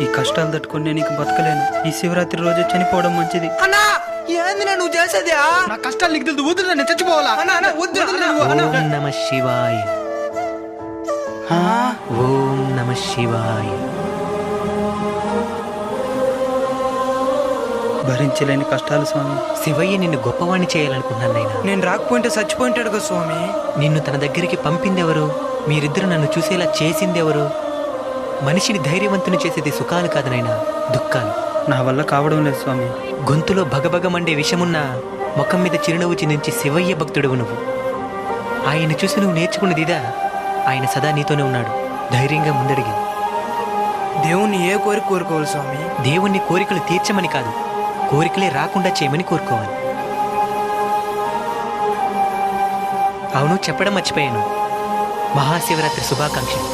ఈ కష్టాలు తట్టుకొని నేను ఇంక బతకలేను. ఈ శివరాత్రి రోజు చనిపోవడం మంచిది. అన్నా ఏందినా నువ్వు చేసేది? నా కష్టాలు నీకు తెలుసు, వద్దు, నేను చచ్చిపోవాలా? ఓం నమ శివాయ. ఓం నమ శివాయ. భరించలేని కష్టాలు స్వామి. శివయ్య నిన్ను గొప్పవాణ్ణి చేయాలనుకున్నాను నాయనా. నేను రాకపోయింటే చచ్చిపోయింటాడు కదా స్వామి. నిన్ను తన దగ్గరికి పంపిందెవరు? మీరిద్దరు నన్ను చూసేలా చేసిందెవరు? మనిషిని ధైర్యవంతుని చేసేది సుఖాలు కాదు నాయనా, దుఃఖాలు. నా వల్ల కావడం లేదు స్వామి. గొంతులో భగభగమండే విషమున్న ముఖం మీద చిరునవ్వు చిందించి శివయ్య భక్తుడువు నువ్వు. ఆయన చూసి నువ్వు నేర్చుకున్నదిదా, ఆయన సదా నీతోనే ఉన్నాడు. ధైర్యంగా ముందడిగి. దేవుణ్ణి ఏ కోరిక కోరుకోవాలి స్వామి? దేవుణ్ణి కోరికలు తీర్చమని కాదు, కోరికలే రాకుండా చేయమని కోరుకోవాలి. అవును, చెప్పడం మర్చిపోయాను. మహాశివరాత్రి శుభాకాంక్షలు.